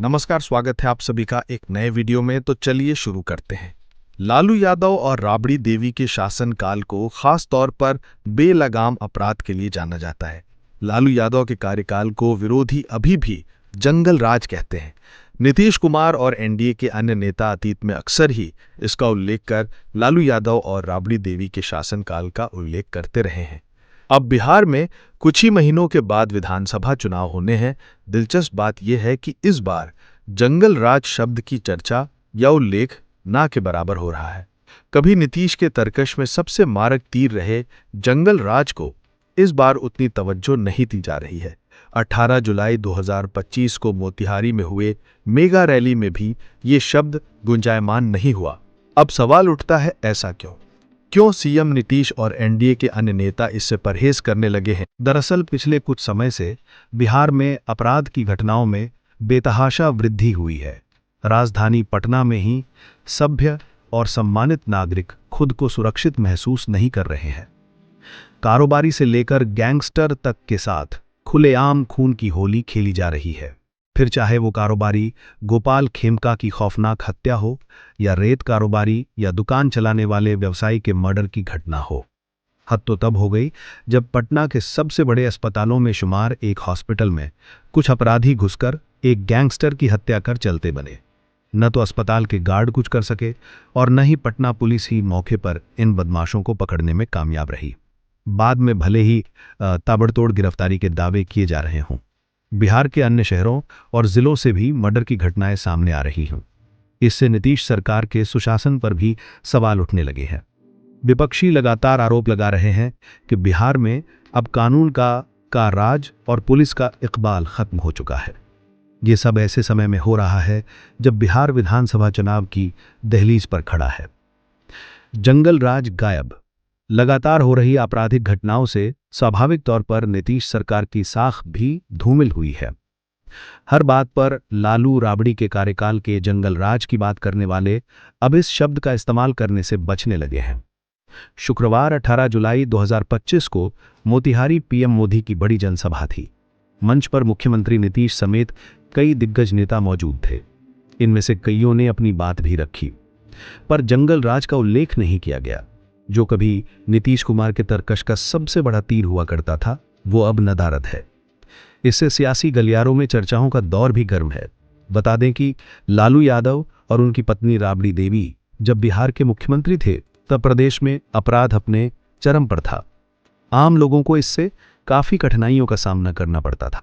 नमस्कार, स्वागत है आप सभी का एक नए वीडियो में। तो चलिए शुरू करते हैं। लालू यादव और राबड़ी देवी के शासनकाल को खास तौर पर बेलगाम अपराध के लिए जाना जाता है। लालू यादव के कार्यकाल को विरोधी अभी भी जंगल राज कहते हैं। नीतीश कुमार और एनडीए के अन्य नेता अतीत में अक्सर ही इसका उल्लेख कर लालू यादव और राबड़ी देवी के शासनकाल का उल्लेख करते रहे हैं। अब बिहार में कुछ ही महीनों के बाद विधानसभा चुनाव होने हैं। दिलचस्प बात यह है कि इस बार जंगल राज शब्द की चर्चा या उल्लेख ना के बराबर हो रहा है। कभी नीतीश के तर्कश में सबसे मारक तीर रहे जंगल राज को इस बार उतनी तवज्जो नहीं दी जा रही है। 18 जुलाई 2025 को मोतिहारी में हुए मेगा रैली में भी ये शब्द गुंजायमान नहीं हुआ। अब सवाल उठता है, ऐसा क्यों? क्यों सीएम नीतीश और एनडीए के अन्य नेता इससे परहेज करने लगे हैं? दरअसल पिछले कुछ समय से बिहार में अपराध की घटनाओं में बेतहाशा वृद्धि हुई है। राजधानी पटना में ही सभ्य और सम्मानित नागरिक खुद को सुरक्षित महसूस नहीं कर रहे हैं। कारोबारी से लेकर गैंगस्टर तक के साथ खुलेआम खून की होली खेली जा रही है। फिर चाहे वो कारोबारी गोपाल खेमका की खौफनाक हत्या हो या रेत कारोबारी या दुकान चलाने वाले व्यवसायी के मर्डर की घटना हो। हद तो तब हो गई जब पटना के सबसे बड़े अस्पतालों में शुमार एक हॉस्पिटल में कुछ अपराधी घुसकर एक गैंगस्टर की हत्या कर चलते बने। न तो अस्पताल के गार्ड कुछ कर सके और न ही पटना पुलिस ही मौके पर इन बदमाशों को पकड़ने में कामयाब रही। बाद में भले ही ताबड़तोड़ गिरफ्तारी के दावे किए जा रहे हों, बिहार के अन्य शहरों और जिलों से भी मर्डर की घटनाएं सामने आ रही हैं। इससे नीतीश सरकार के सुशासन पर भी सवाल उठने लगे हैं। विपक्षी लगातार आरोप लगा रहे हैं कि बिहार में अब कानून का राज और पुलिस का इकबाल खत्म हो चुका है। ये सब ऐसे समय में हो रहा है जब बिहार विधानसभा चुनाव की दहलीज पर खड़ा है। जंगल राज गायब। लगातार हो रही आपराधिक घटनाओं से स्वाभाविक तौर पर नीतीश सरकार की साख भी धूमिल हुई है। हर बात पर लालू राबड़ी के कार्यकाल के जंगल राज की बात करने वाले अब इस शब्द का इस्तेमाल करने से बचने लगे हैं। शुक्रवार 18 जुलाई 2025 को मोतिहारी पीएम मोदी की बड़ी जनसभा थी। मंच पर मुख्यमंत्री नीतीश समेत कई दिग्गज नेता मौजूद थे। इनमें से कईयों ने अपनी बात भी रखी, पर जंगल राज का उल्लेख नहीं किया गया। जो कभी नीतीश कुमार के तर्कश का सबसे बड़ा तीर हुआ करता था, वो अब नदारद है। इससे सियासी गलियारों में चर्चाओं का दौर भी गर्म है। बता दें कि लालू यादव और उनकी पत्नी राबड़ी देवी जब बिहार के मुख्यमंत्री थे, तब प्रदेश में अपराध अपने चरम पर था। आम लोगों को इससे काफी कठिनाइयों का सामना करना पड़ता था।